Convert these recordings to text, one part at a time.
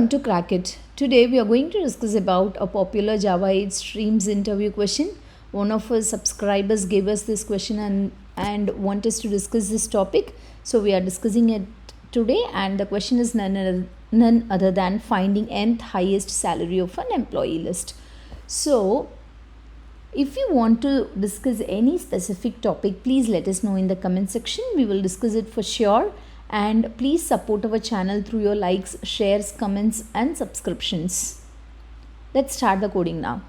Welcome to Crack It. Today we are going to discuss about a popular Java 8 streams interview question. One of our subscribers gave us this question and want us to discuss this topic. So we are discussing it today, and the question is none other than finding nth highest salary of an employee list. So if you want to discuss any specific topic, please let us know in the comment section. We will discuss it for sure. And please support our channel through your likes, shares, comments and subscriptions. Let's start the coding now.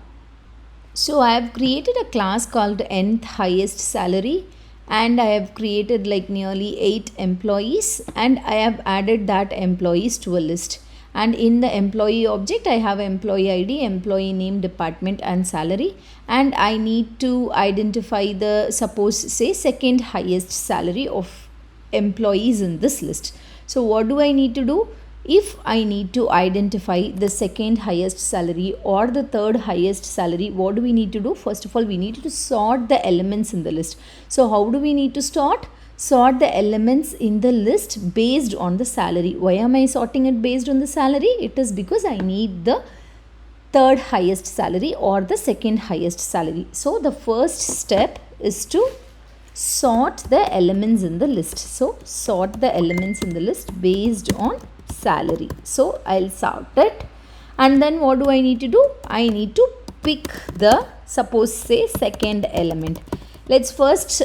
So I have created a class called nth highest salary, and I have created like nearly 8 employees, and I have added that employees to a list. And in the employee object, I have employee ID, employee name, department and salary, and I need to identify the say second highest salary of employees in this list. So what do I need to do? If I need to identify the second highest salary or the third highest salary, what do we need to do? First of all, we need to sort the elements in the list. So how do we need to sort the elements in the list based on the salary? Why am I sorting it based on the salary? It is because I need the third highest salary or the second highest salary. So the first step is to sort the elements in the list. So sort the elements in the list based on salary. So I'll sort it, and then what do I need to do? I need to pick the say second element. Let's first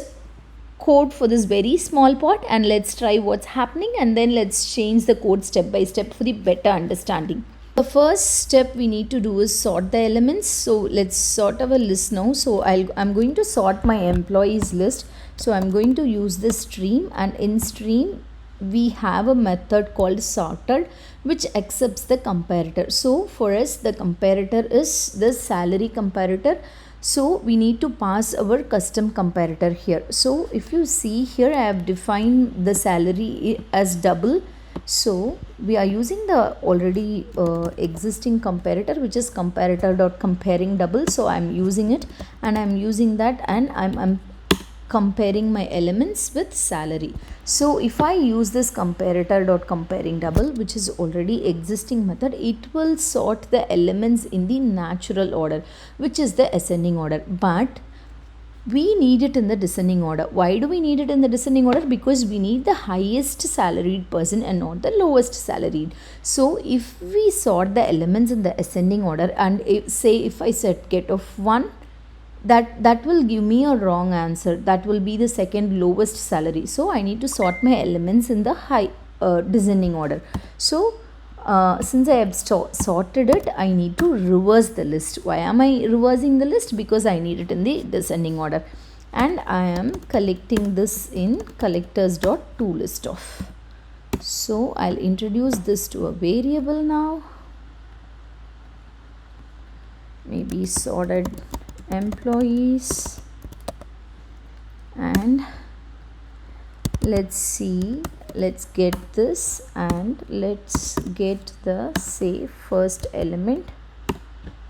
code for this very small part and let's try what's happening, and then let's change the code step by step for the better understanding. The first step we need to do is sort the elements. So let's sort our list now. So I'm going to sort my employees list. So I'm going to use this stream, and in stream we have a method called sorted which accepts the comparator. So for us the comparator is the salary comparator. So we need to pass our custom comparator here. So if you see here, I have defined the salary as double. So we are using the already existing comparator, which is comparator.comparing double. So I'm using it, and I'm using that, and I'm comparing my elements with salary. So if I use this comparator.comparing double, which is already existing method, it will sort the elements in the natural order, which is the ascending order. But we need it in the descending order. Why do we need it in the descending order? Because we need the highest salaried person and not the lowest salaried. So if we sort the elements in the ascending order, and if I set get of 1, that will give me a wrong answer. That will be the second lowest salary. So I need to sort my elements in the high descending order. So since I have sorted it, I need to reverse the list. Why am I reversing the list? Because I need it in the descending order, and I am collecting this in collectors.toListOf. So I'll introduce this to a variable now, maybe sorted employees, and let's see, let's get this, and let's get the say first element,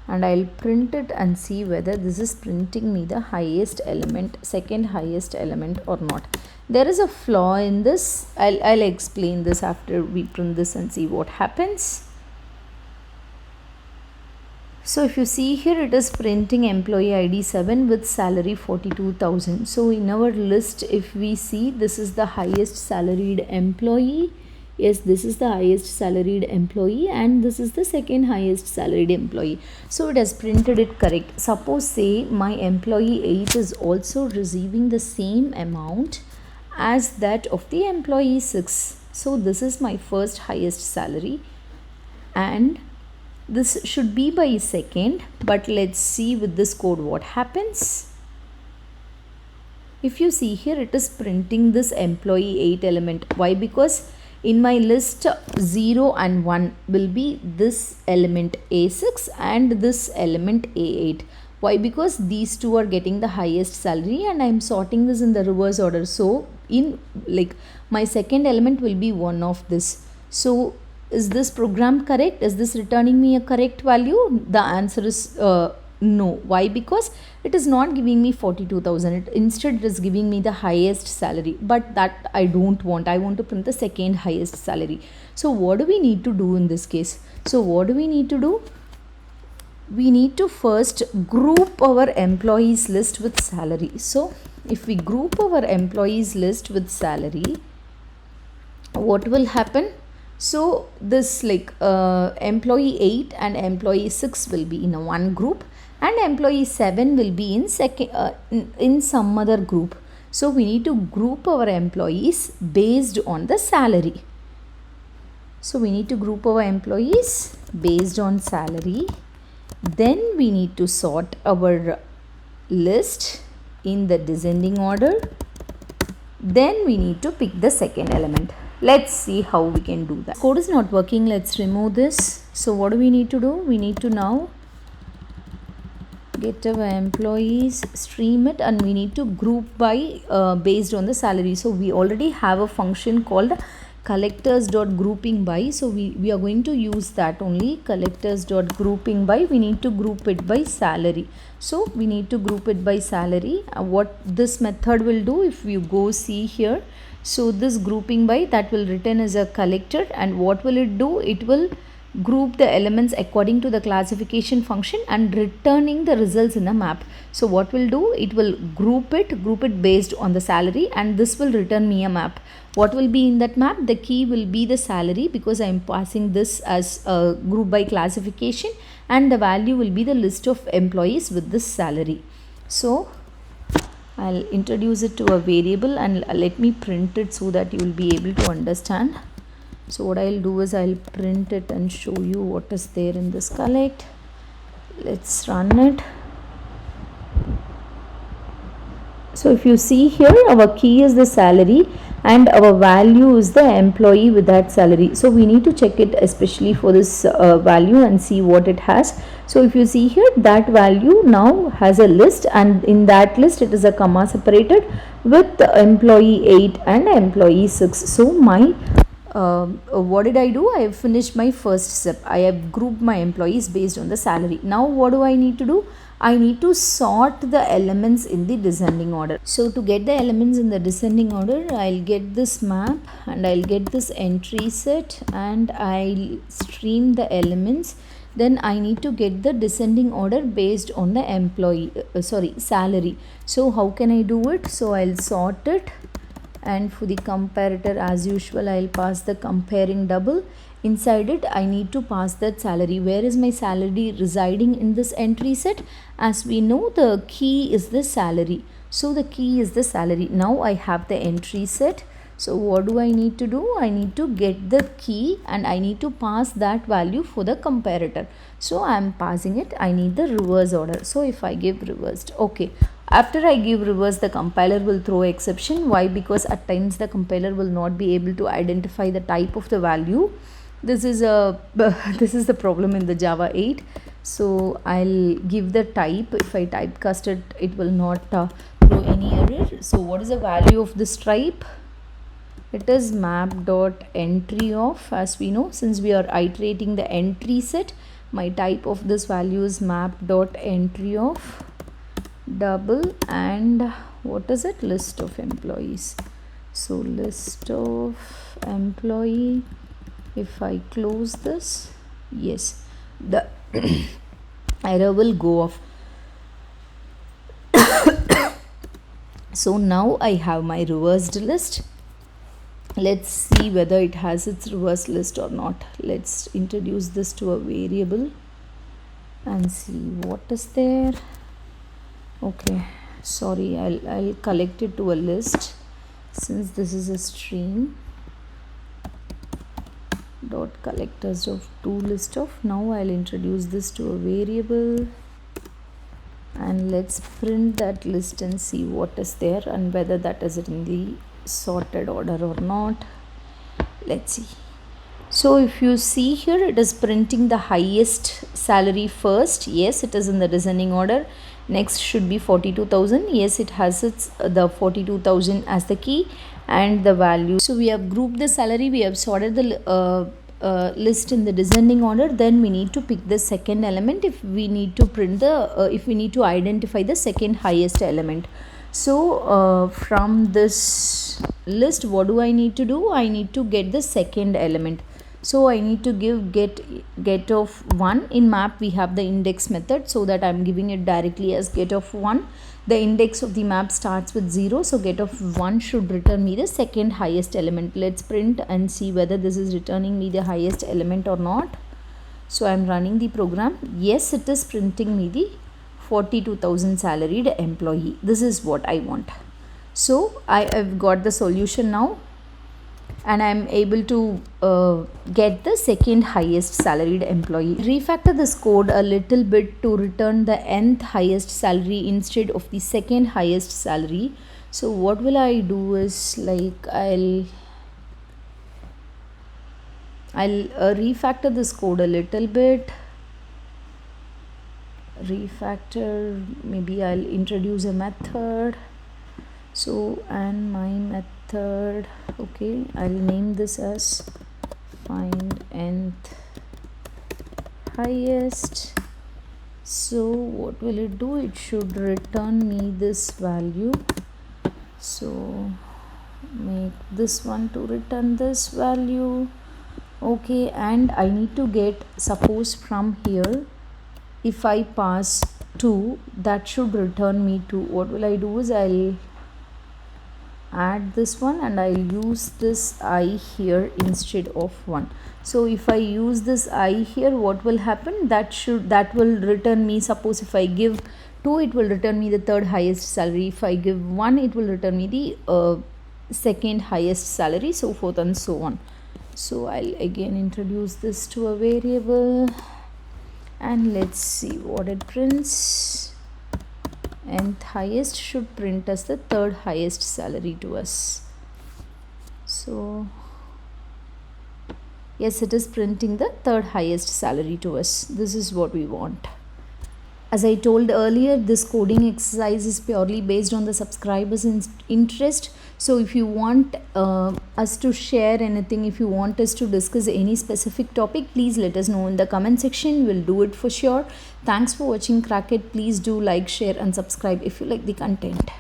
and I'll print it and see whether this is printing me the highest element, second highest element or not. There is a flaw in this. I'll explain this after we print this and see what happens. So if you see here, it is printing employee ID 7 with salary 42,000. So in our list, if we see, this is the highest salaried employee. Yes, this is the highest salaried employee, and this is the second highest salaried employee. So it has printed it correct. Suppose say my employee 8 is also receiving the same amount as that of the employee 6. So this is my first highest salary, and this should be by second, but let's see with this code what happens. If you see here, it is printing this employee 8 element. Why? Because in my list 0 and 1 will be this element A6 and this element A8. Why? Because these two are getting the highest salary, and I am sorting this in the reverse order. So in like my second element will be one of this. So is this program correct? Is this returning me a correct value? The answer is no. Why? Because it is not giving me 42,000. Instead it is giving me the highest salary, but that I don't want. I want to print the second highest salary. So what do we need to do in this case? So what do we need to do? We need to first group our employees list with salary. So if we group our employees list with salary, what will happen? So this employee 8 and employee 6 will be in a one group, and employee 7 will be in in some other group. So we need to group our employees based on the salary. So we need to group our employees based on salary. Then we need to sort our list in the descending order. Then we need to pick the second element. Let's see how we can do that. Code is not working. Let's remove this. So what do we need to do? We need to now get our employees, stream it, and we need to group by based on the salary. So we already have a function called collectors.grouping by. So we are going to use that only, collectors.grouping by. We need to group it by salary. So we need to group it by salary. What this method will do, if you go see here, so this grouping by, that will return as a collector, and what will it do? It will group the elements according to the classification function and returning the results in a map. So what will do? It will group it based on the salary, and this will return me a map. What will be in that map? The key will be the salary, because I am passing this as a group by classification, and the value will be the list of employees with this salary. So I'll introduce it to a variable and let me print it so that you will be able to understand. So what I'll do is I'll print it and show you what is there in this collect. Let's run it. So if you see here, our key is the salary and our value is the employee with that salary. So we need to check it especially for this value and see what it has. So if you see here, that value now has a list, and in that list it is a comma separated with employee 8 and employee 6. So my what did I do? I have finished my first step. I have grouped my employees based on the salary. Now what do I need to do? I need to sort the elements in the descending order. So to get the elements in the descending order, I'll get this map and I'll get this entry set and I'll stream the elements. Then I need to get the descending order based on the salary. So how can I do it? So I'll sort it, and for the comparator, as usual, I'll pass the comparing double. Inside it, I need to pass that salary. Where is my salary residing in this entry set? As we know, the key is the salary. So the key is the salary. Now I have the entry set. So what do I need to do? I need to get the key and I need to pass that value for the comparator. So I am passing it. I need the reverse order. So if I give reversed, okay. After I give reverse, the compiler will throw exception. Why? Because at times the compiler will not be able to identify the type of the value. This is the problem in the Java 8. So I'll give the type. If I typecast it, it will not throw any error. So what is the value of this type? It is map.entry of, as we know, since we are iterating the entry set, my type of this value is map.entry of double, and what is it? List of employees. So list of employee. If I close this, yes, the error will go off. So now I have my reversed list. Let's see whether it has its reverse list or not. Let's introduce this to a variable and see what is there. Okay, sorry, I'll collect it to a list since this is a stream. Dot collectors of to list of. Now I'll introduce this to a variable and let's print that list and see what is there and whether that is in the sorted order or not. Let's see. So if you see here, it is printing the highest salary first. Yes, it is in the descending order. Next should be 42,000. Yes, it has the 42,000 as the key and the value. So we have grouped the salary, we have sorted the list in the descending order, then we need to pick the second element if we need to print the if we need to identify the second highest element. So from this list, what do I need to do? I need to get the second element. So I need to give get of 1. In map we have the index method, so that I'm giving it directly as get of 1. The index of the map starts with 0, so get of 1 should return me the second highest element. Let's print and see whether this is returning me the highest element or not. So I'm running the program. Yes, it is printing me the 42,000 salaried employee. This is what I want. So I have got the solution now, and I'm able to get the second highest salaried employee. Refactor this code a little bit to return the nth highest salary instead of the second highest salary. So what will I do is, like, I'll refactor this code a little bit. Refactor, maybe I'll introduce a method. So, and my method, okay, I'll name this as find nth highest. So what will it do? It should return me this value. So make this one to return this value. Okay, and I need to get, suppose from here, if I pass 2, that should return me 2. What will I do is, I'll add this one and I'll use this I here instead of 1. So if I use this I here, what will happen? That will return me, suppose if I give 2, it will return me the third highest salary. If I give 1, it will return me the second highest salary, so forth and so on. So I'll again introduce this to a variable, and let's see what it prints. Nth highest should print as the third highest salary to us. So yes, it is printing the third highest salary to us. This is what we want. As I told earlier, this coding exercise is purely based on the subscribers' interest. So if you want us to share anything, if you want us to discuss any specific topic, please let us know in the comment section. We'll do it for sure. Thanks for watching Crack It. Please do like, share and subscribe if you like the content.